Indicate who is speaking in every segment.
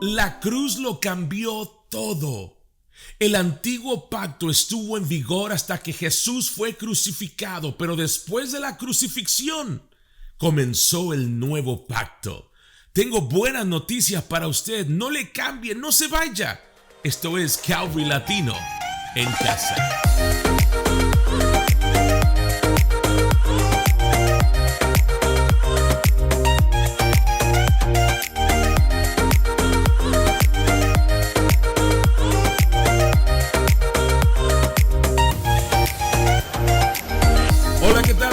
Speaker 1: La cruz lo cambió todo. El antiguo pacto estuvo en vigor hasta que Jesús fue crucificado, pero después de la crucifixión comenzó el nuevo pacto. Tengo buenas noticias para usted. No le cambie, no se vaya. Esto es Calvary Latino en casa.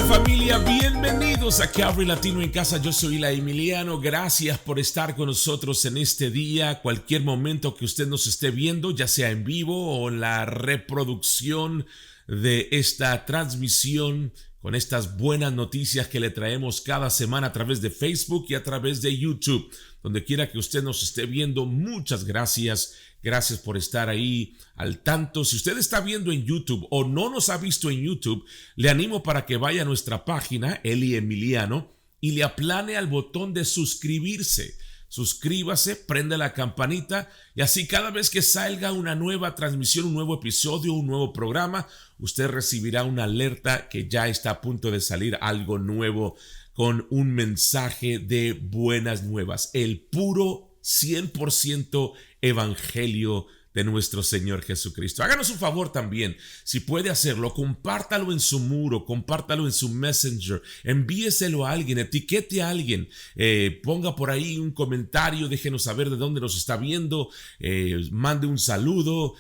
Speaker 1: Familia, bienvenidos a Calvary Latino en casa. Yo soy la Emiliano. Gracias por estar con nosotros en este día. Cualquier momento que usted nos esté viendo, ya sea en vivo o en la reproducción de esta transmisión con estas buenas noticias que le traemos cada semana a través de Facebook y a través de YouTube. Donde quiera que usted nos esté viendo, muchas gracias. Gracias por estar ahí al tanto. Si usted está viendo en YouTube o no nos ha visto en YouTube, le animo para que vaya a nuestra página, Eli Emiliano, y le aplane al botón de suscribirse. Suscríbase, prende la campanita y así cada vez que salga una nueva transmisión, un nuevo episodio, un nuevo programa, usted recibirá una alerta que ya está a punto de salir algo nuevo con un mensaje de buenas nuevas. El puro 100% evangelio de nuestro Señor Jesucristo. Háganos un favor también, si puede hacerlo, compártalo en su muro, compártalo en su Messenger, envíeselo a alguien, etiquete a alguien, ponga por ahí un comentario, déjenos saber de dónde nos está viendo, mande un saludo,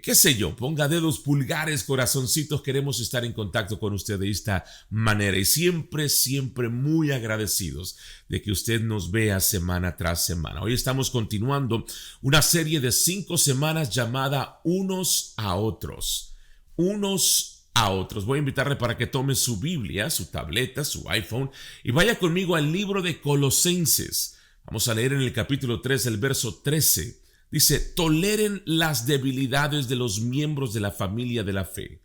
Speaker 1: qué sé yo, ponga dedos, pulgares, corazoncitos. Queremos estar en contacto con usted de esta manera y siempre muy agradecidos de que usted nos vea semana tras semana. Hoy estamos continuando una serie de 5 semanas llamada Unos a Otros. Unos a Otros. Voy a invitarle para que tome su Biblia, su tableta, su iPhone y vaya conmigo al libro de Colosenses. Vamos a leer en el capítulo 3, el verso 13. Dice: toleren las debilidades de los miembros de la familia de la fe,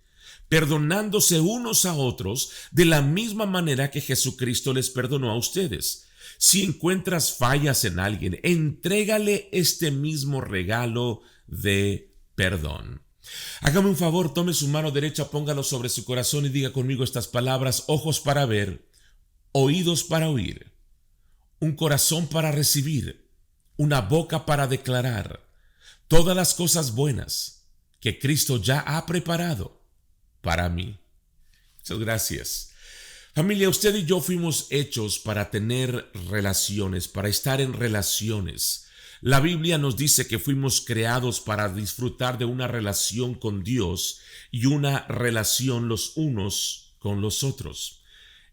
Speaker 1: perdonándose unos a otros de la misma manera que Jesucristo les perdonó a ustedes. Si encuentras fallas en alguien, entrégale este mismo regalo de perdón. Hágame un favor, tome su mano derecha, póngalo sobre su corazón y diga conmigo estas palabras: ojos para ver, oídos para oír, un corazón para recibir, una boca para declarar todas las cosas buenas que Cristo ya ha preparado para mí. Muchas gracias. Familia, usted y yo fuimos hechos para tener relaciones, para estar en relaciones. La Biblia nos dice que fuimos creados para disfrutar de una relación con Dios y una relación los unos con los otros.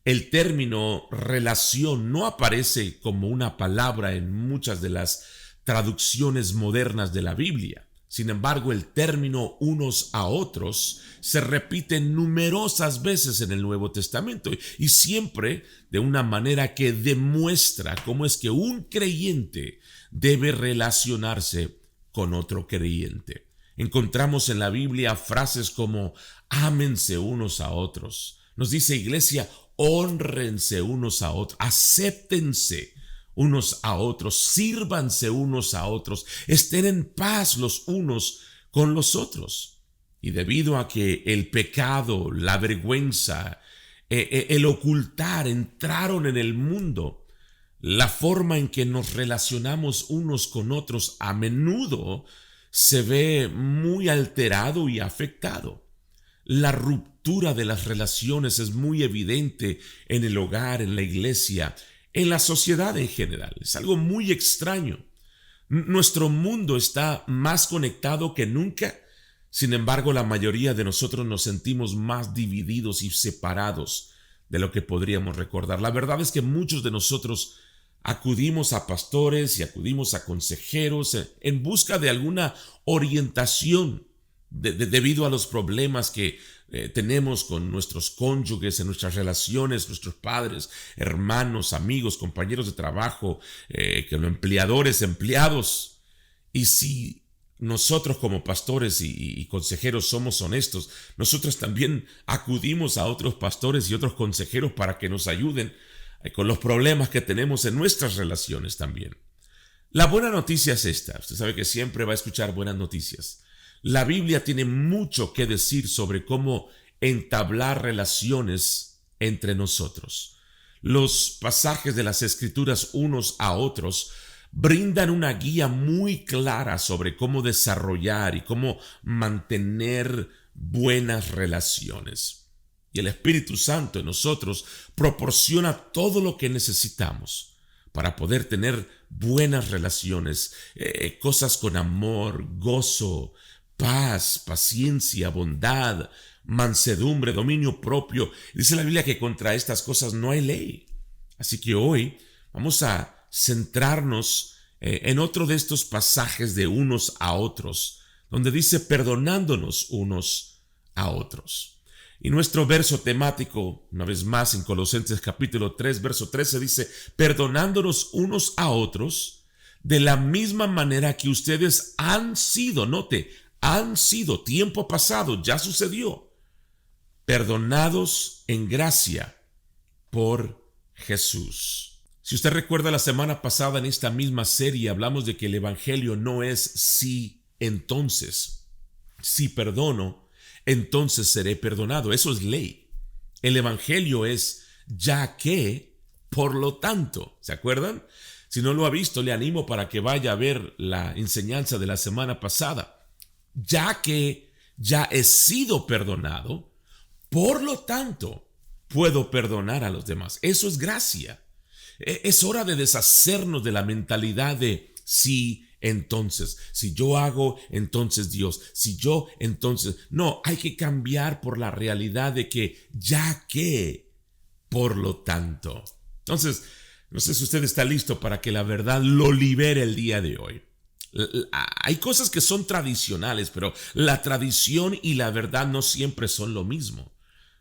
Speaker 1: El término relación no aparece como una palabra en muchas de las traducciones modernas de la Biblia. Sin embargo, el término unos a otros se repite numerosas veces en el Nuevo Testamento y siempre de una manera que demuestra cómo es que un creyente debe relacionarse con otro creyente. Encontramos en la Biblia frases como ámense unos a otros. Nos dice, iglesia, hónrense unos a otros, acéptense unos a otros, sírvanse unos a otros, estén en paz los unos con los otros. Y debido a que el pecado, la vergüenza, el ocultar entraron en el mundo, la forma en que nos relacionamos unos con otros a menudo se ve muy alterado y afectado. La ruptura de las relaciones es muy evidente en el hogar, en la iglesia, en la sociedad en general. Es algo muy extraño. Nuestro mundo está más conectado que nunca. Sin embargo, la mayoría de nosotros nos sentimos más divididos y separados de lo que podríamos recordar. La verdad es que muchos de nosotros acudimos a pastores y acudimos a consejeros en busca de alguna orientación debido a los problemas que tenemos con nuestros cónyuges, en nuestras relaciones, nuestros padres, hermanos, amigos, compañeros de trabajo, empleadores, empleados. Y si nosotros como pastores y consejeros somos honestos, nosotros también acudimos a otros pastores y otros consejeros para que nos ayuden con los problemas que tenemos en nuestras relaciones también. La buena noticia es esta. Usted sabe que siempre va a escuchar buenas noticias. La Biblia tiene mucho que decir sobre cómo entablar relaciones entre nosotros. Los pasajes de las Escrituras unos a otros brindan una guía muy clara sobre cómo desarrollar y cómo mantener buenas relaciones. Y el Espíritu Santo en nosotros proporciona todo lo que necesitamos para poder tener buenas relaciones, cosas con amor, gozo, paz, paciencia, bondad, mansedumbre, dominio propio. Dice la Biblia que contra estas cosas no hay ley. Así que hoy vamos a centrarnos en otro de estos pasajes de unos a otros, donde dice perdonándonos unos a otros. Y nuestro verso temático, una vez más en Colosenses capítulo 3, verso 13, dice, perdonándonos unos a otros de la misma manera que ustedes han sido, note, han sido, tiempo pasado, ya sucedió, perdonados en gracia por Jesús. Si usted recuerda la semana pasada en esta misma serie hablamos de que el evangelio no es sí, entonces. Si perdono, entonces seré perdonado. Eso es ley. El evangelio es ya que, por lo tanto. ¿Se acuerdan? Si no lo ha visto, le animo para que vaya a ver la enseñanza de la semana pasada. Ya que ya he sido perdonado, por lo tanto, puedo perdonar a los demás. Eso es gracia. Es hora de deshacernos de la mentalidad de sí, entonces. Si yo hago, entonces Dios. Si yo, entonces. No, hay que cambiar por la realidad de que ya que, por lo tanto. Entonces, no sé si usted está listo para que la verdad lo libere el día de hoy. Hay cosas que son tradicionales, pero la tradición y la verdad no siempre son lo mismo.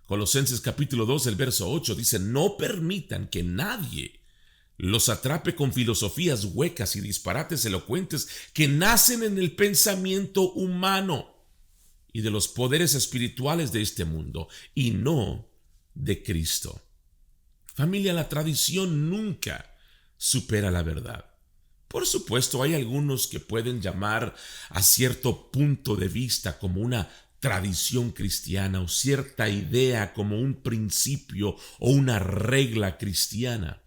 Speaker 1: Colosenses capítulo 2, el verso 8 dice, no permitan que nadie los atrape con filosofías huecas y disparates elocuentes que nacen en el pensamiento humano y de los poderes espirituales de este mundo y no de Cristo. Familia, la tradición nunca supera la verdad. Por supuesto, hay algunos que pueden llamar a cierto punto de vista como una tradición cristiana o cierta idea como un principio o una regla cristiana.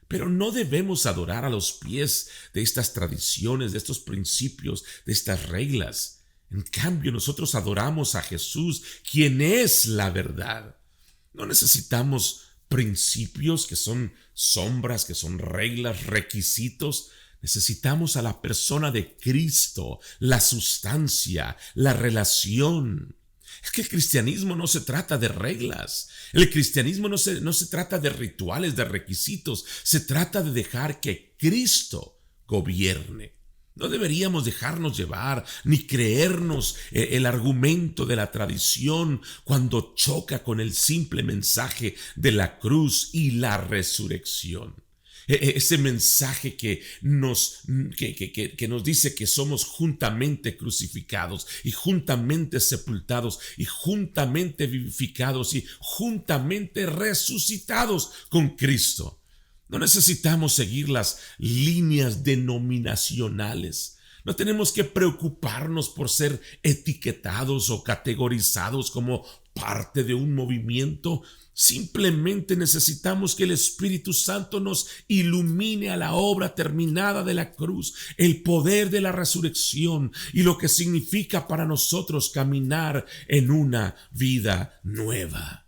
Speaker 1: Pero no debemos adorar a los pies de estas tradiciones, de estos principios, de estas reglas. En cambio, nosotros adoramos a Jesús, quien es la verdad. No necesitamos principios que son sombras, que son reglas, requisitos. Necesitamos a la persona de Cristo, la sustancia, la relación. Es que el cristianismo no se trata de reglas. El cristianismo no se trata de rituales, de requisitos. Se trata de dejar que Cristo gobierne. No deberíamos dejarnos llevar ni creernos el argumento de la tradición cuando choca con el simple mensaje de la cruz y la resurrección. Ese mensaje que nos dice que somos juntamente crucificados y juntamente sepultados y juntamente vivificados y juntamente resucitados con Cristo. No necesitamos seguir las líneas denominacionales. No tenemos que preocuparnos por ser etiquetados o categorizados como parte de un movimiento. Simplemente necesitamos que el Espíritu Santo nos ilumine a la obra terminada de la cruz, el poder de la resurrección y lo que significa para nosotros caminar en una vida nueva.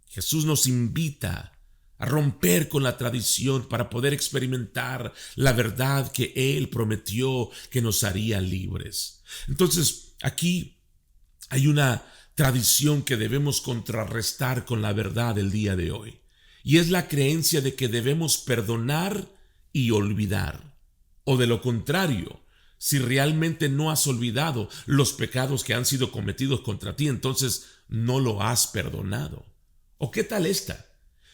Speaker 1: Jesús nos invita a romper con la tradición para poder experimentar la verdad que Él prometió que nos haría libres. Entonces, aquí hay una tradición que debemos contrarrestar con la verdad del día de hoy. Y es la creencia de que debemos perdonar y olvidar. O de lo contrario, si realmente no has olvidado los pecados que han sido cometidos contra ti, entonces no lo has perdonado. ¿O qué tal esta?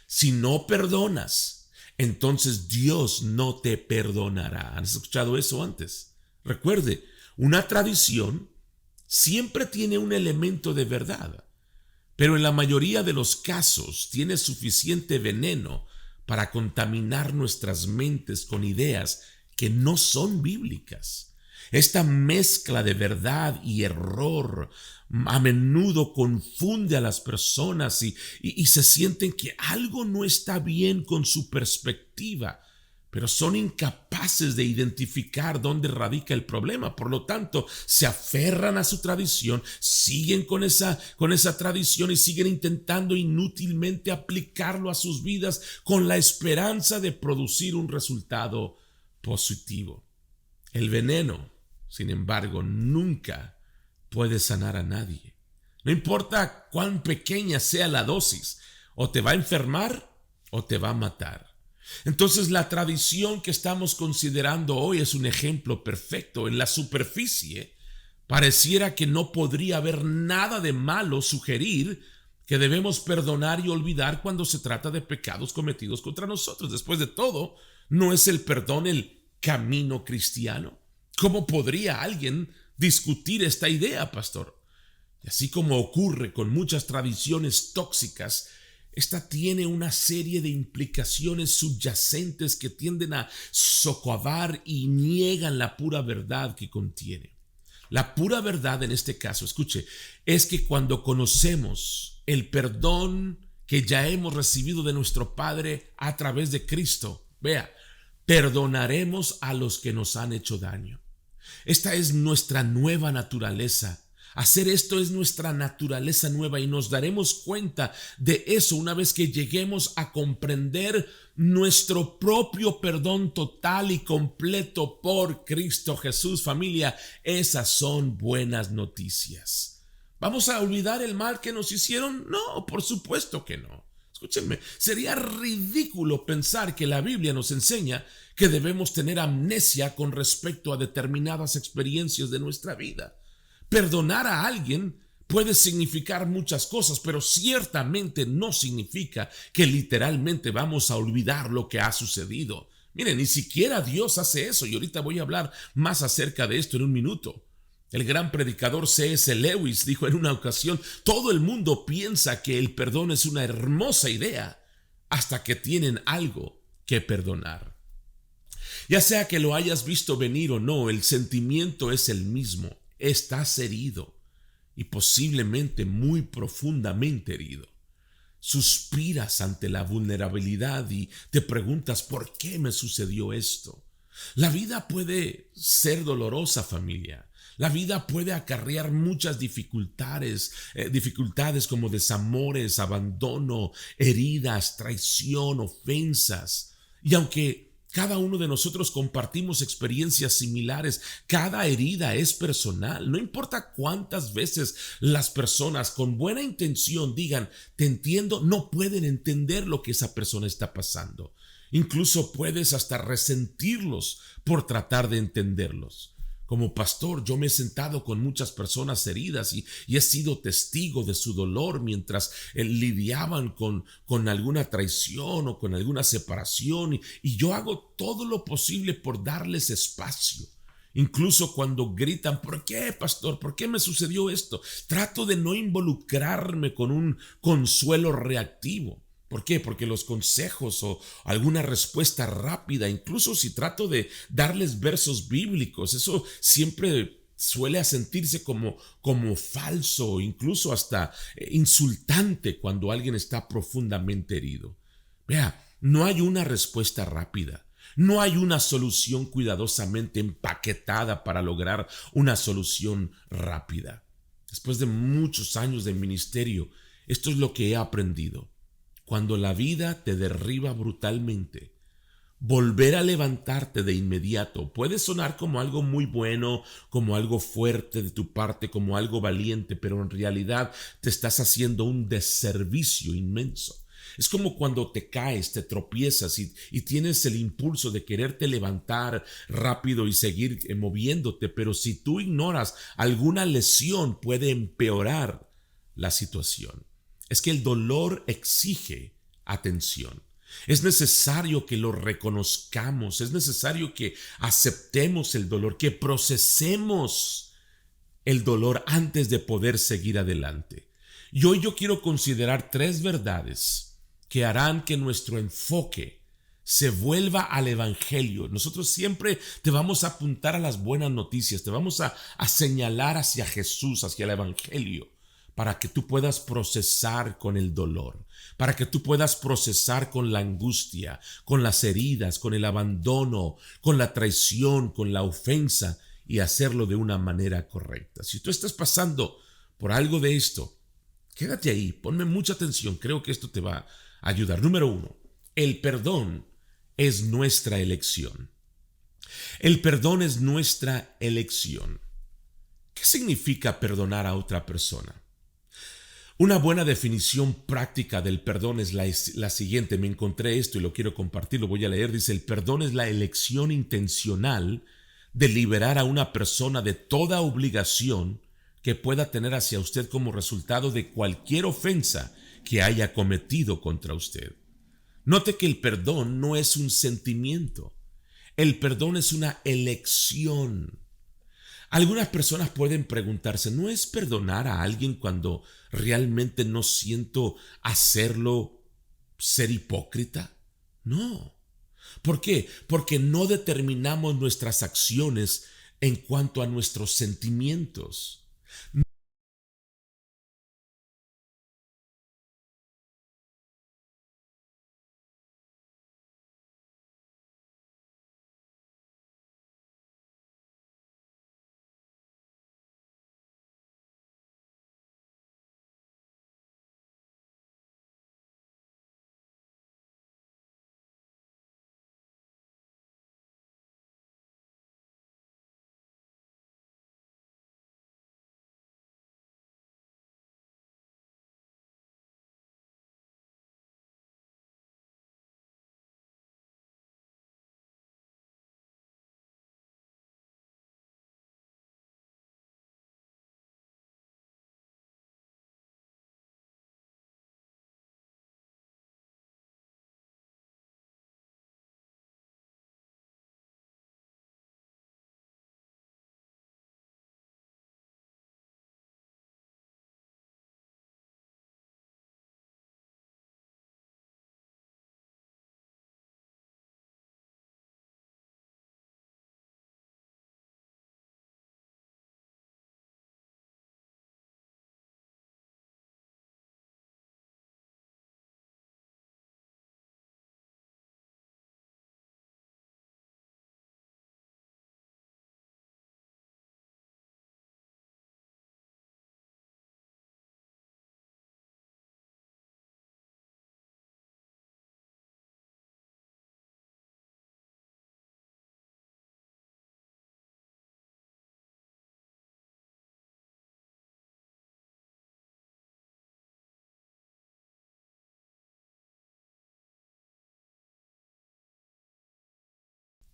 Speaker 1: Si no perdonas, entonces Dios no te perdonará. ¿Han escuchado eso antes? Recuerde, una tradición siempre tiene un elemento de verdad, pero en la mayoría de los casos tiene suficiente veneno para contaminar nuestras mentes con ideas que no son bíblicas. Esta mezcla de verdad y error a menudo confunde a las personas y se sienten que algo no está bien con su perspectiva, pero son incapaces de identificar dónde radica el problema. Por lo tanto, se aferran a su tradición, siguen con esa tradición y siguen intentando inútilmente aplicarlo a sus vidas con la esperanza de producir un resultado positivo. El veneno, sin embargo, nunca puede sanar a nadie. No importa cuán pequeña sea la dosis, o te va a enfermar o te va a matar. Entonces, la tradición que estamos considerando hoy es un ejemplo perfecto. En la superficie, pareciera que no podría haber nada de malo sugerir que debemos perdonar y olvidar cuando se trata de pecados cometidos contra nosotros. Después de todo, ¿no es el perdón el camino cristiano? ¿Cómo podría alguien discutir esta idea, pastor? Y así como ocurre con muchas tradiciones tóxicas, esta tiene una serie de implicaciones subyacentes que tienden a socavar y niegan la pura verdad que contiene. La pura verdad en este caso, escuche, es que cuando conocemos el perdón que ya hemos recibido de nuestro Padre a través de Cristo, vea, perdonaremos a los que nos han hecho daño. Esta es nuestra nueva naturaleza. Hacer esto es nuestra naturaleza nueva y nos daremos cuenta de eso una vez que lleguemos a comprender nuestro propio perdón total y completo por Cristo Jesús. Familia, esas son buenas noticias. ¿Vamos a olvidar el mal que nos hicieron? No, por supuesto que no. Escúchenme, sería ridículo pensar que la Biblia nos enseña que debemos tener amnesia con respecto a determinadas experiencias de nuestra vida. Perdonar a alguien puede significar muchas cosas, pero ciertamente no significa que literalmente vamos a olvidar lo que ha sucedido. Miren, ni siquiera Dios hace eso, y ahorita voy a hablar más acerca de esto en un minuto. El gran predicador C.S. Lewis dijo en una ocasión: todo el mundo piensa que el perdón es una hermosa idea hasta que tienen algo que perdonar. Ya sea que lo hayas visto venir o no, el sentimiento es el mismo. Estás herido y posiblemente muy profundamente herido. Suspiras ante la vulnerabilidad y te preguntas: ¿por qué me sucedió esto? La vida puede ser dolorosa, familia. La vida puede acarrear muchas dificultades como desamores, abandono, heridas, traición, ofensas. Y aunque cada uno de nosotros compartimos experiencias similares, cada herida es personal. No importa cuántas veces las personas con buena intención digan: te entiendo, no pueden entender lo que esa persona está pasando. Incluso puedes hasta resentirlos por tratar de entenderlos. Como pastor, yo me he sentado con muchas personas heridas y he sido testigo de su dolor mientras lidiaban con alguna traición o con alguna separación, y yo hago todo lo posible por darles espacio. Incluso cuando gritan: ¿por qué, pastor? ¿Por qué me sucedió esto? Trato de no involucrarme con un consuelo reactivo. ¿Por qué? Porque los consejos o alguna respuesta rápida, incluso si trato de darles versos bíblicos, eso siempre suele sentirse como falso, incluso hasta insultante cuando alguien está profundamente herido. Vea, no hay una respuesta rápida. No hay una solución cuidadosamente empaquetada para lograr una solución rápida. Después de muchos años de ministerio, esto es lo que he aprendido. Cuando la vida te derriba brutalmente, volver a levantarte de inmediato puede sonar como algo muy bueno, como algo fuerte de tu parte, como algo valiente, pero en realidad te estás haciendo un desservicio inmenso. Es como cuando te caes, te tropiezas y tienes el impulso de quererte levantar rápido y seguir moviéndote, pero si tú ignoras alguna lesión puede empeorar la situación. Es que el dolor exige atención. Es necesario que lo reconozcamos, es necesario que aceptemos el dolor, que procesemos el dolor antes de poder seguir adelante. Y hoy yo quiero considerar 3 verdades que harán que nuestro enfoque se vuelva al Evangelio. Nosotros siempre te vamos a apuntar a las buenas noticias, te vamos a señalar hacia Jesús, hacia el Evangelio, para que tú puedas procesar con el dolor, para que tú puedas procesar con la angustia, con las heridas, con el abandono, con la traición, con la ofensa, y hacerlo de una manera correcta. Si tú estás pasando por algo de esto, quédate ahí, ponme mucha atención, creo que esto te va a ayudar. Número 1, el perdón es nuestra elección. El perdón es nuestra elección. ¿Qué significa perdonar a otra persona? Una buena definición práctica del perdón es la siguiente. Me encontré esto y lo quiero compartir, lo voy a leer. Dice, el perdón es la elección intencional de liberar a una persona de toda obligación que pueda tener hacia usted como resultado de cualquier ofensa que haya cometido contra usted. Note que el perdón no es un sentimiento. El perdón es una elección. Algunas personas pueden preguntarse, ¿no es perdonar a alguien cuando realmente no siento hacerlo ser hipócrita? No. ¿Por qué? Porque no determinamos nuestras acciones en cuanto a nuestros sentimientos.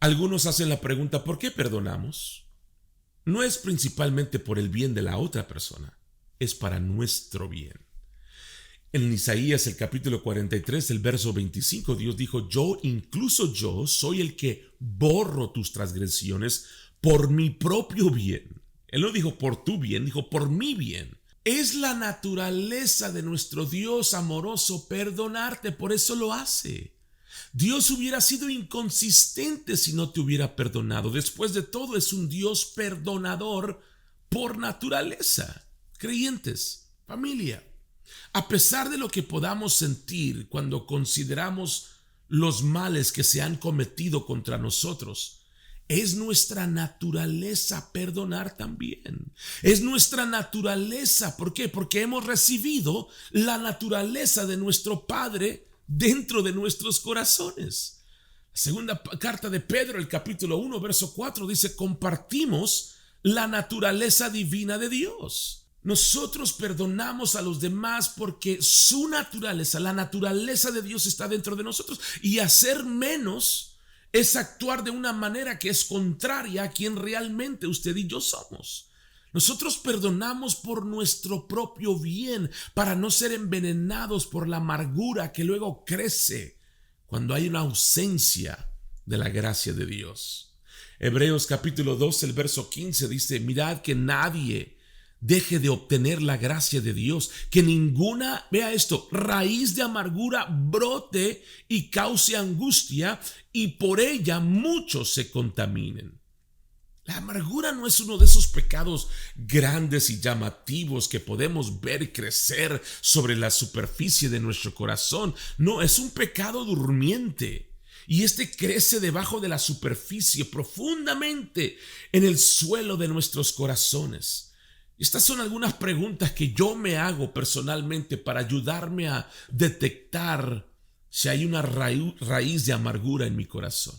Speaker 1: Algunos hacen la pregunta, ¿por qué perdonamos? No es principalmente por el bien de la otra persona, es para nuestro bien. En Isaías el capítulo 43, el verso 25, Dios dijo, incluso yo, soy el que borro tus transgresiones por mi propio bien. Él no dijo por tu bien, dijo por mi bien. Es la naturaleza de nuestro Dios amoroso perdonarte, por eso lo hace. Dios hubiera sido inconsistente si no te hubiera perdonado. Después de todo, es un Dios perdonador por naturaleza. Creyentes, familia, a pesar de lo que podamos sentir cuando consideramos los males que se han cometido contra nosotros, es nuestra naturaleza perdonar también. Es nuestra naturaleza. ¿Por qué? Porque hemos recibido la naturaleza de nuestro Padre dentro de nuestros corazones. La segunda carta de Pedro, el capítulo 1, verso 4, dice, compartimos la naturaleza divina de Dios. Nosotros perdonamos a los demás porque su naturaleza, la naturaleza de Dios está dentro de nosotros. Y hacer menos es actuar de una manera que es contraria a quien realmente usted y yo somos. Nosotros perdonamos por nuestro propio bien, para no ser envenenados por la amargura que luego crece cuando hay una ausencia de la gracia de Dios. Hebreos capítulo 2, el verso 15 dice, mirad que nadie deje de obtener la gracia de Dios, que ninguna, vea esto, raíz de amargura brote y cause angustia y por ella muchos se contaminen. La amargura no es uno de esos pecados grandes y llamativos que podemos ver crecer sobre la superficie de nuestro corazón. No, es un pecado durmiente. Y este crece debajo de la superficie, profundamente en el suelo de nuestros corazones. Estas son algunas preguntas que yo me hago personalmente para ayudarme a detectar si hay una raíz de amargura en mi corazón.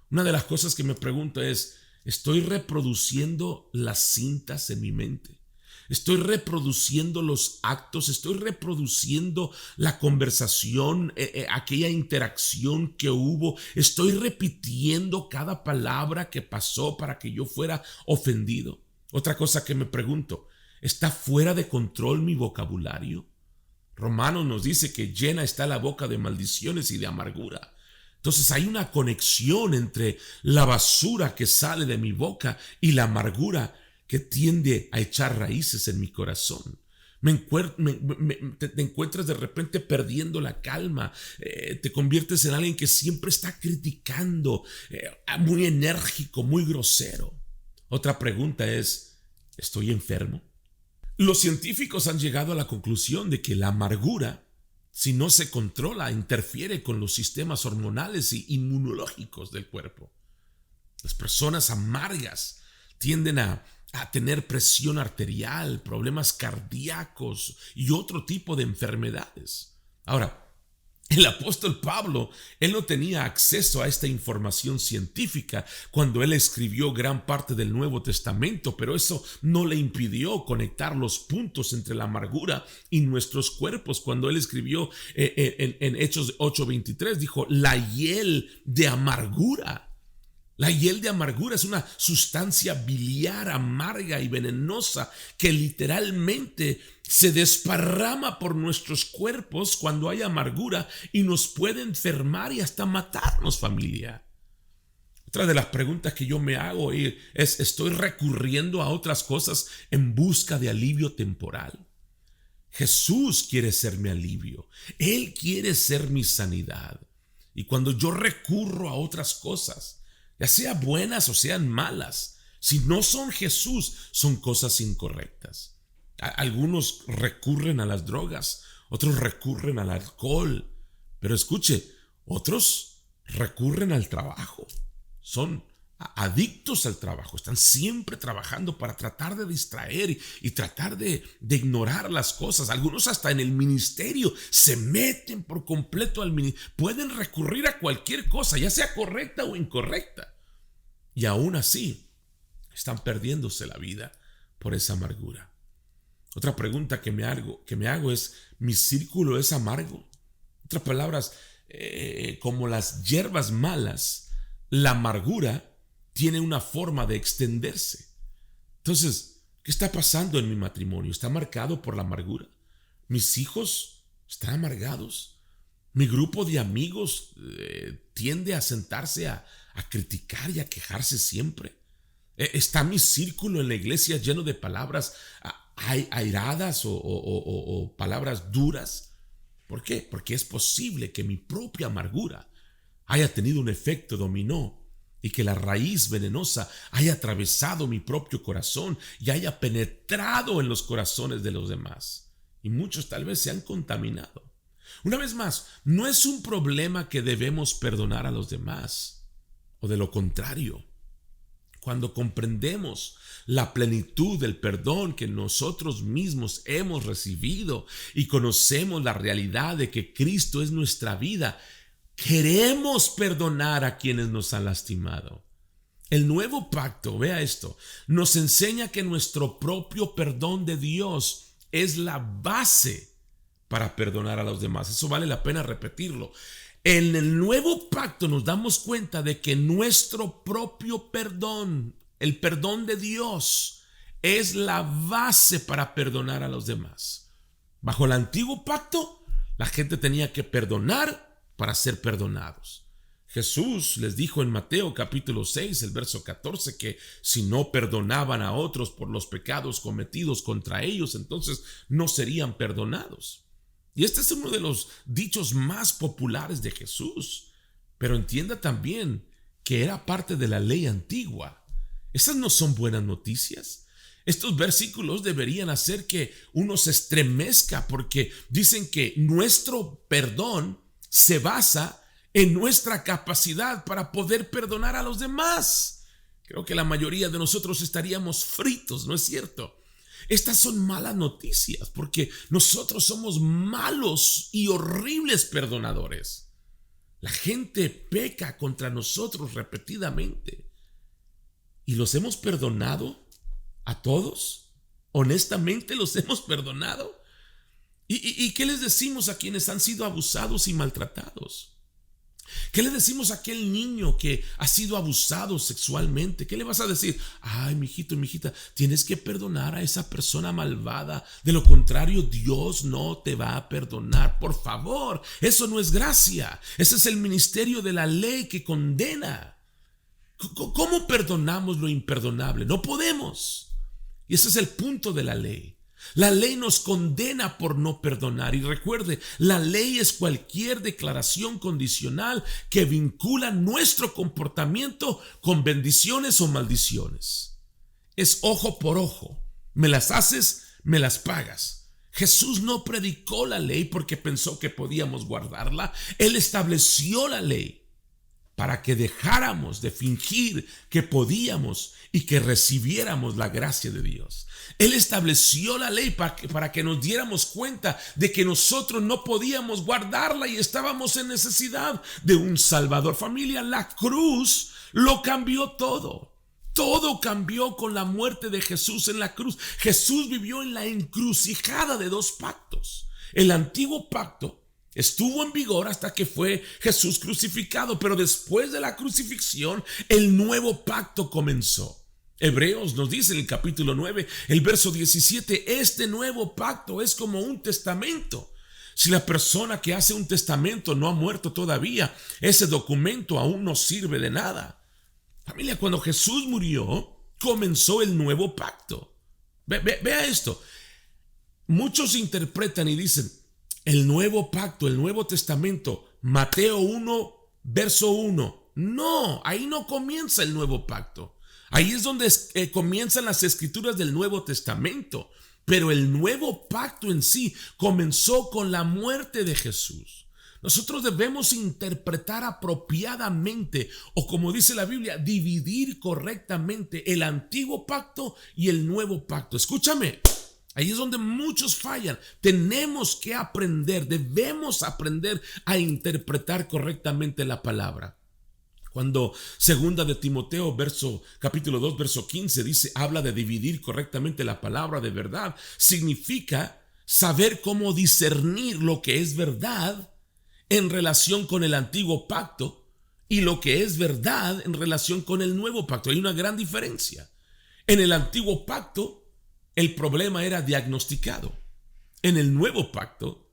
Speaker 1: Una de las cosas que me pregunto es, ¿estoy reproduciendo las cintas en mi mente? ¿Estoy reproduciendo los actos? ¿Estoy reproduciendo la conversación, aquella interacción que hubo? ¿Estoy repitiendo cada palabra que pasó para que yo fuera ofendido? Otra cosa que me pregunto, ¿está fuera de control mi vocabulario? Romanos nos dice que llena está la boca de maldiciones y de amargura. Entonces hay una conexión entre la basura que sale de mi boca y la amargura que tiende a echar raíces en mi corazón. Te encuentras de repente perdiendo la calma, te conviertes en alguien que siempre está criticando, muy enérgico, muy grosero. Otra pregunta es, ¿estoy enfermo? Los científicos han llegado a la conclusión de que la amargura, si no se controla, interfiere con los sistemas hormonales y inmunológicos del cuerpo. Las personas amargas tienden a tener presión arterial, problemas cardíacos y otro tipo de enfermedades. Ahora, el apóstol Pablo, él no tenía acceso a esta información científica cuando él escribió gran parte del Nuevo Testamento, pero eso no le impidió conectar los puntos entre la amargura y nuestros cuerpos. Cuando él escribió en Hechos 8:23, dijo, la hiel de amargura. La hiel de amargura es una sustancia biliar amarga y venenosa que literalmente se desparrama por nuestros cuerpos cuando hay amargura y nos puede enfermar y hasta matarnos, familia. Otra de las preguntas que yo me hago es, ¿estoy recurriendo a otras cosas en busca de alivio temporal? Jesús quiere ser mi alivio. Él quiere ser mi sanidad. Y cuando yo recurro a otras cosas, ya sean buenas o sean malas, si no son Jesús, son cosas incorrectas. Algunos recurren a las drogas, otros recurren al alcohol, pero escuche, otros recurren al trabajo. Son adictos al trabajo, están siempre trabajando para tratar de distraer y tratar de ignorar las cosas. Algunos hasta en el ministerio se meten por completo al ministerio. Pueden recurrir a cualquier cosa, ya sea correcta o incorrecta. Y aún así, están perdiéndose la vida por esa amargura. Otra pregunta que me hago es, ¿mi círculo es amargo? En otras palabras, como las hierbas malas, la amargura tiene una forma de extenderse. Entonces, ¿qué está pasando en mi matrimonio? ¿Está marcado por la amargura? ¿Mis hijos están amargados? ¿Mi grupo de amigos tiende a sentarse a criticar y a quejarse siempre? ¿Está mi círculo en la iglesia lleno de palabras airadas o palabras duras? ¿Por qué? Porque es posible que mi propia amargura haya tenido un efecto dominó y que la raíz venenosa haya atravesado mi propio corazón y haya penetrado en los corazones de los demás. Y muchos tal vez se han contaminado. Una vez más, no es un problema que debemos perdonar a los demás, o de lo contrario. Cuando comprendemos la plenitud del perdón que nosotros mismos hemos recibido y conocemos la realidad de que Cristo es nuestra vida, queremos perdonar a quienes nos han lastimado. El nuevo pacto, vea esto, nos enseña que nuestro propio perdón de Dios es la base para perdonar a los demás. Eso vale la pena repetirlo. En el nuevo pacto nos damos cuenta de que nuestro propio perdón, el perdón de Dios, es la base para perdonar a los demás. Bajo el antiguo pacto, la gente tenía que perdonar para ser perdonados. Jesús les dijo en Mateo capítulo 6, el verso 14, que si no perdonaban a otros por los pecados cometidos contra ellos, entonces no serían perdonados. Y este es uno de los dichos más populares de Jesús. Pero entienda también que era parte de la ley antigua. ¿Esas no son buenas noticias? Estos versículos deberían hacer que uno se estremezca, porque dicen que nuestro perdón se basa en nuestra capacidad para poder perdonar a los demás. Creo que la mayoría de nosotros estaríamos fritos, ¿no es cierto? Estas son malas noticias, porque nosotros somos malos y horribles perdonadores. La gente peca contra nosotros repetidamente. ¿Y los hemos perdonado a todos? ¿Honestamente los hemos perdonado? ¿Y qué les decimos a quienes han sido abusados y maltratados? ¿Qué le decimos a aquel niño que ha sido abusado sexualmente? ¿Qué le vas a decir? Ay, mijito, mijita, tienes que perdonar a esa persona malvada. De lo contrario, Dios no te va a perdonar. Por favor, eso no es gracia. Ese es el ministerio de la ley que condena. ¿Cómo perdonamos lo imperdonable? No podemos. Y ese es el punto de la ley. La ley nos condena por no perdonar. Y recuerde, la ley es cualquier declaración condicional que vincula nuestro comportamiento con bendiciones o maldiciones. Es ojo por ojo. Me las haces, me las pagas. Jesús no predicó la ley porque pensó que podíamos guardarla. Él estableció la ley para que dejáramos de fingir que podíamos y que recibiéramos la gracia de Dios. Él estableció la ley para que nos diéramos cuenta de que nosotros no podíamos guardarla y estábamos en necesidad de un Salvador. Familia, la cruz lo cambió todo. Todo cambió con la muerte de Jesús en la cruz. Jesús vivió en la encrucijada de dos pactos. El antiguo pacto estuvo en vigor hasta que fue Jesús crucificado, pero después de la crucifixión, el nuevo pacto comenzó. Hebreos nos dice en el capítulo 9, el verso 17, este nuevo pacto es como un testamento. Si la persona que hace un testamento no ha muerto todavía, ese documento aún no sirve de nada. Familia, cuando Jesús murió, comenzó el nuevo pacto. Vea esto. Muchos interpretan y dicen, el nuevo pacto, el nuevo testamento, Mateo 1, verso 1. No, ahí no comienza el nuevo pacto. Ahí es donde comienzan las escrituras del Nuevo Testamento. Pero el nuevo pacto en sí comenzó con la muerte de Jesús. Nosotros debemos interpretar apropiadamente, o como dice la Biblia, dividir correctamente el antiguo pacto y el nuevo pacto. Escúchame. Ahí es donde muchos fallan. Tenemos que aprender, debemos aprender a interpretar correctamente la palabra. Cuando segunda de Timoteo, capítulo 2, verso 15 dice, habla de dividir correctamente la palabra de verdad, significa saber cómo discernir lo que es verdad en relación con el antiguo pacto y lo que es verdad en relación con el nuevo pacto. Hay una gran diferencia. En el antiguo pacto, el problema era diagnosticado. En el nuevo pacto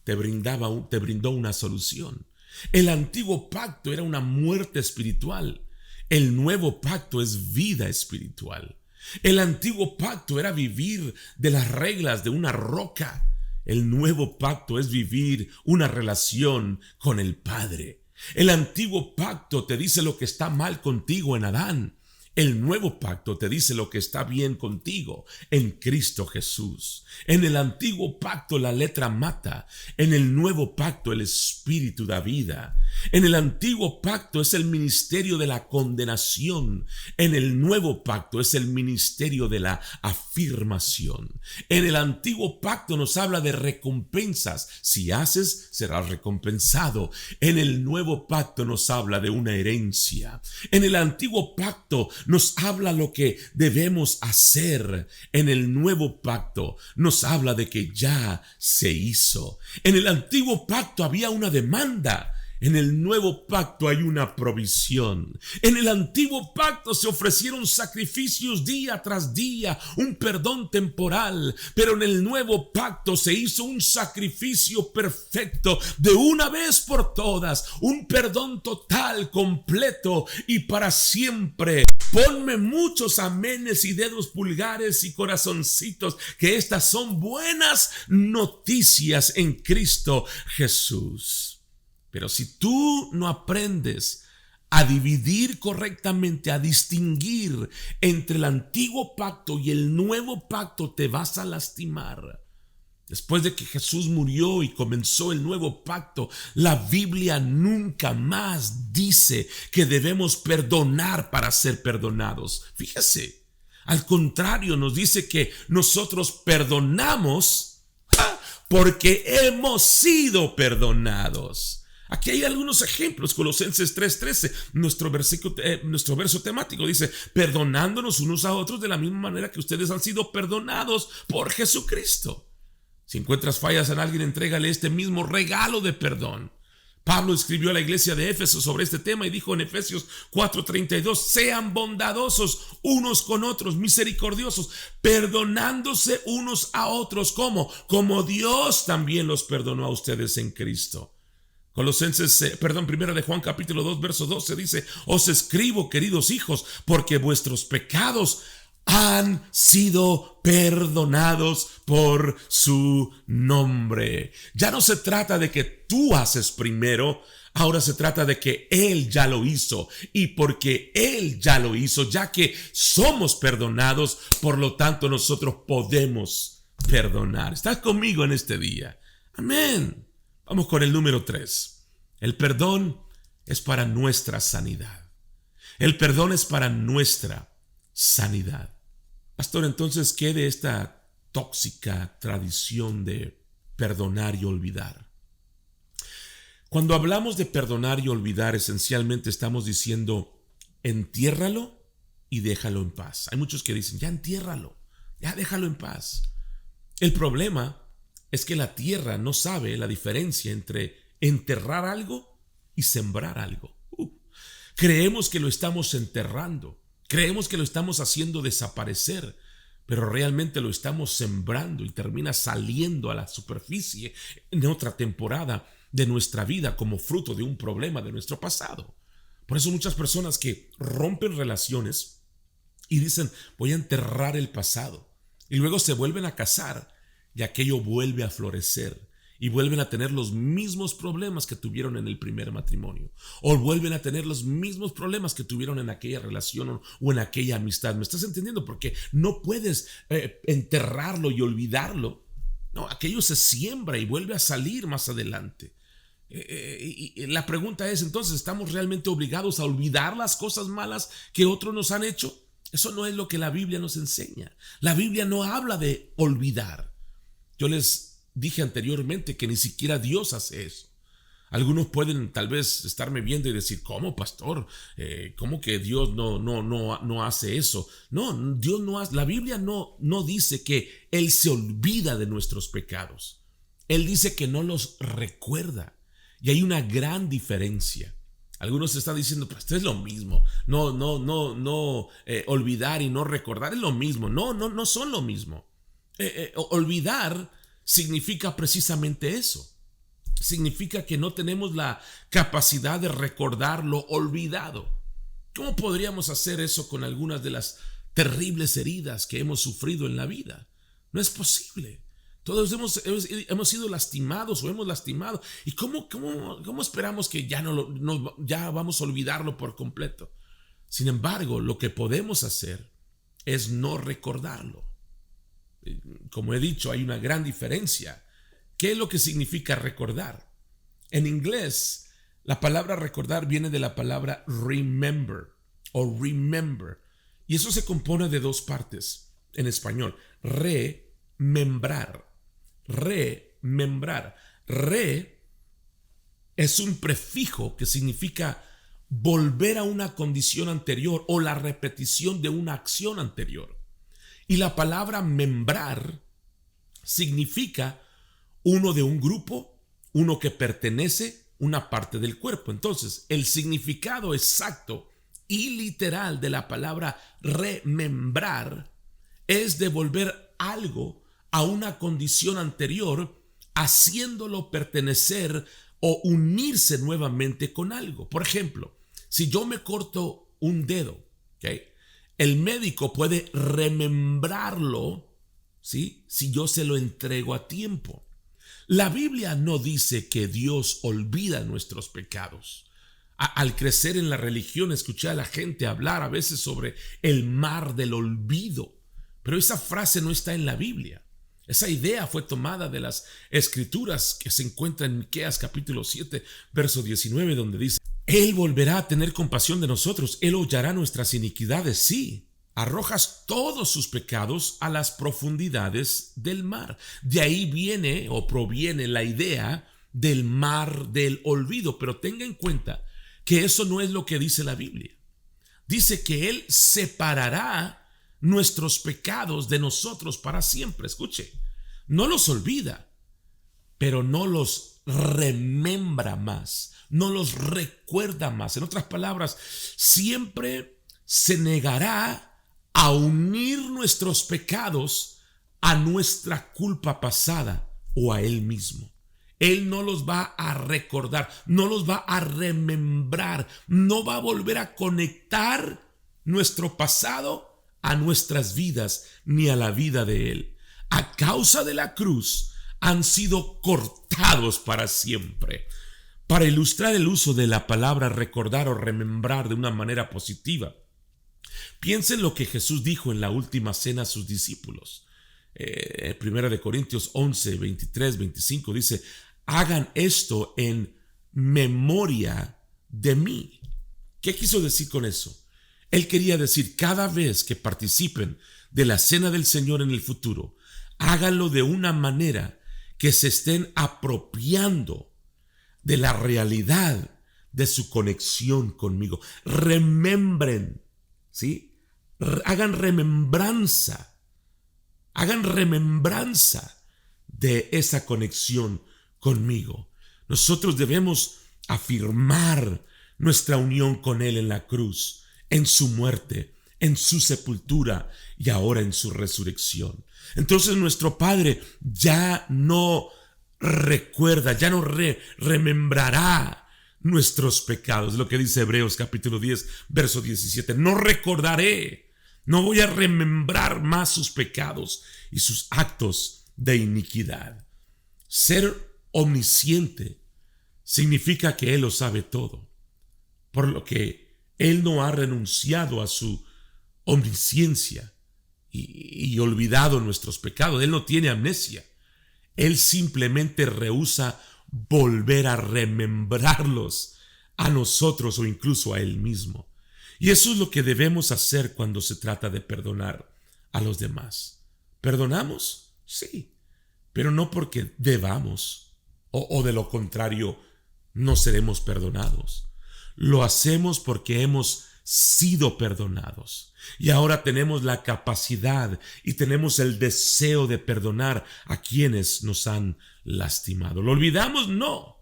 Speaker 1: te brindó una solución. El antiguo pacto era una muerte espiritual. El nuevo pacto es vida espiritual. El antiguo pacto era vivir de las reglas de una roca. El nuevo pacto es vivir una relación con el Padre. El antiguo pacto te dice lo que está mal contigo en Adán. El nuevo pacto te dice lo que está bien contigo en Cristo Jesús. En el antiguo pacto la letra mata. En el nuevo pacto el espíritu da vida. En el antiguo pacto es el ministerio de la condenación. En el nuevo pacto es el ministerio de la afirmación. En el antiguo pacto nos habla de recompensas. Si haces, serás recompensado. En el nuevo pacto nos habla de una herencia. En el antiguo pacto nos habla lo que debemos hacer. En el nuevo pacto nos habla de que ya se hizo. En el antiguo pacto había una demanda. En el nuevo pacto hay una provisión. En el antiguo pacto se ofrecieron sacrificios día tras día, un perdón temporal, pero en el nuevo pacto se hizo un sacrificio perfecto de una vez por todas, un perdón total, completo y para siempre. Ponme muchos amenes y dedos pulgares y corazoncitos, que estas son buenas noticias en Cristo Jesús. Pero si tú no aprendes a dividir correctamente, a distinguir entre el antiguo pacto y el nuevo pacto, te vas a lastimar. Después de que Jesús murió y comenzó el nuevo pacto, la Biblia nunca más dice que debemos perdonar para ser perdonados. Fíjese, al contrario, nos dice que nosotros perdonamos porque hemos sido perdonados. Aquí hay algunos ejemplos. Colosenses 3:13, nuestro verso temático dice: perdonándonos unos a otros de la misma manera que ustedes han sido perdonados por Jesucristo. Si encuentras fallas en alguien, entrégale este mismo regalo de perdón. Pablo escribió a la iglesia de Éfeso sobre este tema y dijo en Efesios 4:32: sean bondadosos unos con otros, misericordiosos, perdonándose unos a otros. ¿Cómo? Como Dios también los perdonó a ustedes en Cristo. Primera de Juan capítulo 2 verso 12 dice: os escribo, queridos hijos, porque vuestros pecados han sido perdonados por su nombre. Ya no se trata de que tú haces primero, ahora se trata de que Él ya lo hizo. Y porque Él ya lo hizo, ya que somos perdonados, por lo tanto nosotros podemos perdonar. ¿Estás conmigo en este día? Amén. Vamos con el número 3. El perdón es para nuestra sanidad. El perdón es para nuestra sanidad. Pastor, entonces, ¿qué de esta tóxica tradición de perdonar y olvidar? Cuando hablamos de perdonar y olvidar, esencialmente estamos diciendo: entiérralo y déjalo en paz. Hay muchos que dicen: ya entiérralo, ya déjalo en paz. El problema es que la tierra no sabe la diferencia entre enterrar algo y sembrar algo. Creemos que lo estamos enterrando, creemos que lo estamos haciendo desaparecer, pero realmente lo estamos sembrando y termina saliendo a la superficie en otra temporada de nuestra vida como fruto de un problema de nuestro pasado. Por eso muchas personas que rompen relaciones y dicen: voy a enterrar el pasado, y luego se vuelven a casar y aquello vuelve a florecer y vuelven a tener los mismos problemas que tuvieron en el primer matrimonio, o vuelven a tener los mismos problemas que tuvieron en aquella relación o en aquella amistad. ¿Me estás entendiendo? Porque no puedes enterrarlo y olvidarlo. No, aquello se siembra y vuelve a salir más adelante. Y la pregunta es, entonces, ¿estamos realmente obligados a olvidar las cosas malas que otros nos han hecho? Eso no es lo que la Biblia nos enseña. La Biblia no habla de olvidar. Yo les dije anteriormente que ni siquiera Dios hace eso. Algunos pueden tal vez estarme viendo y decir: ¿cómo, pastor? ¿Cómo que Dios no hace eso? No, Dios no hace. La Biblia no dice que Él se olvida de nuestros pecados. Él dice que no los recuerda. Y hay una gran diferencia. Algunos están diciendo: pues esto es lo mismo. Olvidar y no recordar es lo mismo. No son lo mismo. Olvidar significa precisamente eso. Significa que no tenemos la capacidad de recordar lo olvidado. ¿Cómo podríamos hacer eso con algunas de las terribles heridas que hemos sufrido en la vida? No es posible. Todos hemos sido lastimados o hemos lastimado. ¿Y cómo esperamos que ya vamos a olvidarlo por completo? Sin embargo, lo que podemos hacer es no recordarlo. Como he dicho, hay una gran diferencia. ¿Qué es lo que significa recordar? En inglés, la palabra recordar viene de la palabra remember o remember. Y eso se compone de dos partes en español. Remembrar. Remembrar. Re es un prefijo que significa volver a una condición anterior o la repetición de una acción anterior. Y la palabra membrar significa uno de un grupo, uno que pertenece, una parte del cuerpo. Entonces, el significado exacto y literal de la palabra remembrar es devolver algo a una condición anterior, haciéndolo pertenecer o unirse nuevamente con algo. Por ejemplo, si yo me corto un dedo, ¿okay?, el médico puede remembrarlo, ¿sí?, si yo se lo entrego a tiempo. La Biblia no dice que Dios olvida nuestros pecados. Al crecer en la religión, escuché a la gente hablar a veces sobre el mar del olvido, pero esa frase no está en la Biblia. Esa idea fue tomada de las escrituras que se encuentra en Miqueas capítulo 7, verso 19, donde dice: Él volverá a tener compasión de nosotros, Él hollará nuestras iniquidades, sí. Arrojas todos sus pecados a las profundidades del mar. De ahí viene o proviene la idea del mar del olvido, pero tenga en cuenta que eso no es lo que dice la Biblia. Dice que Él separará nuestros pecados de nosotros para siempre. Escuche, no los olvida, pero no los remembra más, no los recuerda más. En otras palabras, siempre se negará a unir nuestros pecados a nuestra culpa pasada o a Él mismo. Él no los va a recordar, no los va a remembrar, no va a volver a conectar nuestro pasado a nuestras vidas ni a la vida de Él. A causa de la cruz han sido cortados para siempre. Para ilustrar el uso de la palabra recordar o remembrar de una manera positiva, piensen lo que Jesús dijo en la última cena a sus discípulos. 1 Corintios 11, 23, 25 dice: hagan esto en memoria de mí. ¿Qué quiso decir con eso? Él quería decir, cada vez que participen de la cena del Señor en el futuro, háganlo de una manera que se estén apropiando de la realidad de su conexión conmigo. Remembren, ¿sí? Hagan remembranza de esa conexión conmigo. Nosotros debemos afirmar nuestra unión con Él en la cruz, en su muerte, en su sepultura y ahora en su resurrección. Entonces nuestro Padre ya no recuerda, ya no remembrará nuestros pecados. Lo que dice Hebreos capítulo 10, verso 17. No recordaré, no voy a remembrar más sus pecados y sus actos de iniquidad. Ser omnisciente significa que Él lo sabe todo, por lo que Él no ha renunciado a su omnisciencia y olvidado nuestros pecados. Él no tiene amnesia. Él simplemente rehúsa volver a remembrarlos a nosotros o incluso a Él mismo. Y eso es lo que debemos hacer cuando se trata de perdonar a los demás. ¿Perdonamos? Sí, pero no porque debamos o de lo contrario no seremos perdonados. Lo hacemos porque hemos sido perdonados y ahora tenemos la capacidad y tenemos el deseo de perdonar a quienes nos han lastimado. ¿Lo olvidamos? No,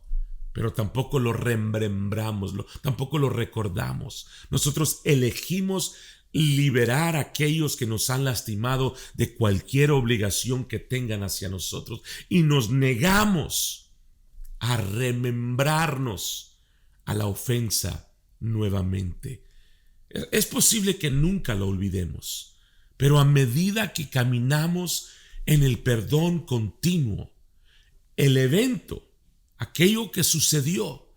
Speaker 1: pero tampoco lo remembramos, tampoco lo recordamos. Nosotros elegimos liberar a aquellos que nos han lastimado de cualquier obligación que tengan hacia nosotros y nos negamos a remembrarnos a la ofensa nuevamente. Es posible que nunca lo olvidemos, pero a medida que caminamos en el perdón continuo, el evento, aquello que sucedió,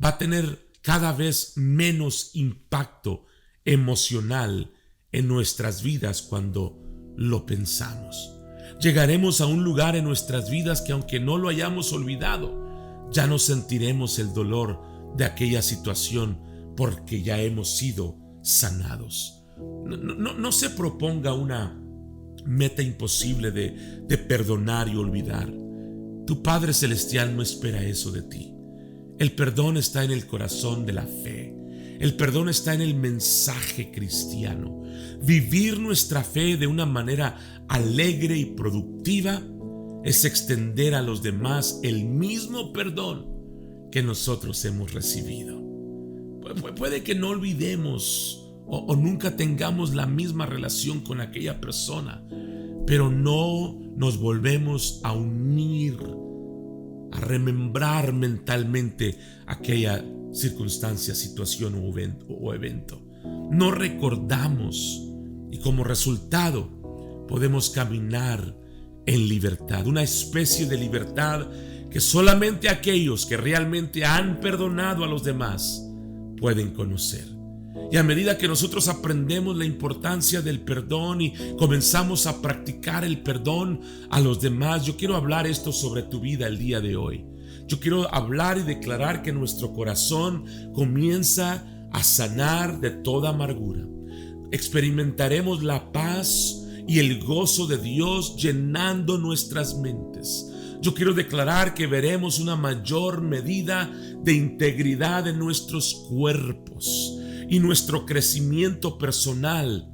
Speaker 1: va a tener cada vez menos impacto emocional en nuestras vidas cuando lo pensamos. Llegaremos a un lugar en nuestras vidas que, aunque no lo hayamos olvidado, ya no sentiremos el dolor de aquella situación porque ya hemos sido sanados. No se proponga una meta imposible de perdonar y olvidar. Tu Padre Celestial no espera eso de ti. El perdón está en el corazón de la fe. El perdón está en el mensaje cristiano. Vivir nuestra fe de una manera alegre y productiva es extender a los demás el mismo perdón que nosotros hemos recibido. Puede que no olvidemos o nunca tengamos la misma relación con aquella persona, pero no nos volvemos a unir, a remembrar mentalmente aquella circunstancia, situación o evento. No recordamos y como resultado podemos caminar en libertad, una especie de libertad que solamente aquellos que realmente han perdonado a los demás pueden conocer. Y a medida que nosotros aprendemos la importancia del perdón y comenzamos a practicar el perdón a los demás, yo quiero hablar esto sobre tu vida el día de hoy. Yo quiero hablar y declarar que nuestro corazón comienza a sanar de toda amargura. Experimentaremos la paz y el gozo de Dios llenando nuestras mentes. Yo quiero declarar que veremos una mayor medida de integridad en nuestros cuerpos y nuestro crecimiento personal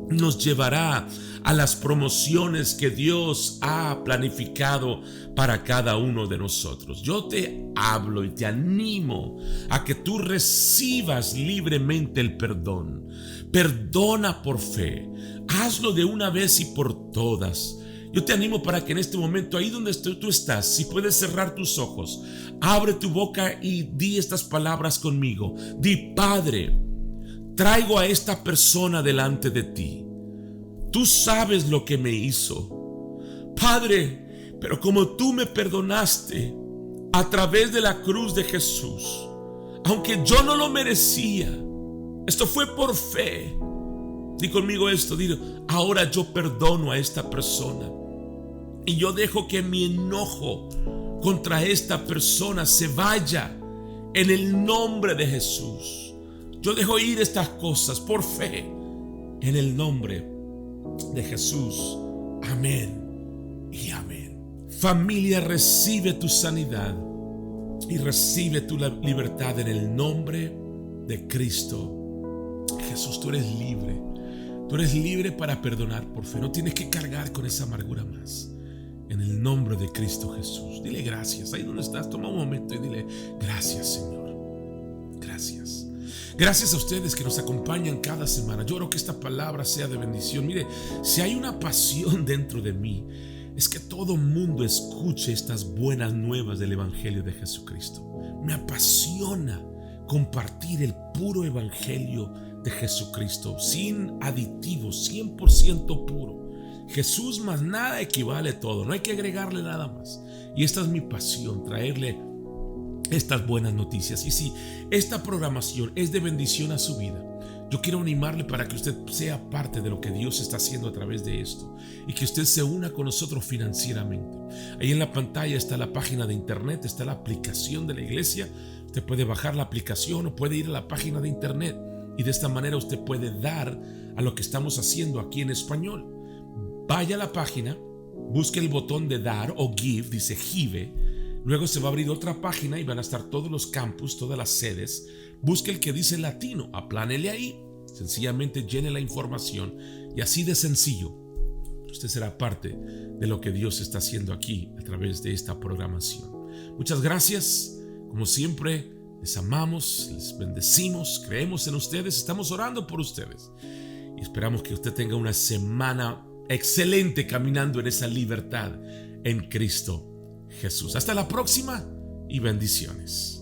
Speaker 1: nos llevará a las promociones que Dios ha planificado para cada uno de nosotros. Yo te hablo y te animo a que tú recibas libremente el perdón. Perdona por fe. Hazlo de una vez y por todas. Yo te animo para que en este momento, ahí donde tú estás, si puedes cerrar tus ojos, abre tu boca y di estas palabras conmigo. Di: Padre, traigo a esta persona delante de ti. Tú sabes lo que me hizo. Padre, pero como tú me perdonaste a través de la cruz de Jesús, aunque yo no lo merecía, esto fue por fe. Di conmigo esto, dile: ahora yo perdono a esta persona y yo dejo que mi enojo contra esta persona se vaya en el nombre de Jesús. Yo dejo ir estas cosas por fe en el nombre de Jesús. Amén y amén. Familia, recibe tu sanidad y recibe tu libertad en el nombre de Cristo Jesús. Tú eres libre. Tú eres libre para perdonar por fe. No tienes que cargar con esa amargura más. En el nombre de Cristo Jesús. Dile gracias. Ahí donde estás, toma un momento y dile: gracias, Señor. Gracias. Gracias a ustedes que nos acompañan cada semana. Yo oro que esta palabra sea de bendición. Mire, si hay una pasión dentro de mí, es que todo mundo escuche estas buenas nuevas del Evangelio de Jesucristo. Me apasiona compartir el puro Evangelio de Jesucristo, sin aditivos, 100% puro. Jesús más nada equivale todo, no hay que agregarle nada más. Y esta es mi pasión, traerle estas buenas noticias. Y si esta programación es de bendición a su vida, yo quiero animarle para que usted sea parte de lo que Dios está haciendo a través de esto y que usted se una con nosotros financieramente. Ahí en la pantalla está la página de internet, está la aplicación de la iglesia. Usted puede bajar la aplicación o puede ir a la página de internet y de esta manera usted puede dar a lo que estamos haciendo aquí en español. Vaya a la página, busque el botón de dar o give, dice give. Luego se va a abrir otra página y van a estar todos los campus, todas las sedes. Busque el que dice latino, aplánele ahí, sencillamente llene la información y así de sencillo usted será parte de lo que Dios está haciendo aquí a través de esta programación. Muchas gracias, como siempre les amamos, les bendecimos, creemos en ustedes, estamos orando por ustedes y esperamos que usted tenga una semana excelente caminando en esa libertad en Cristo Jesús. Hasta la próxima y bendiciones.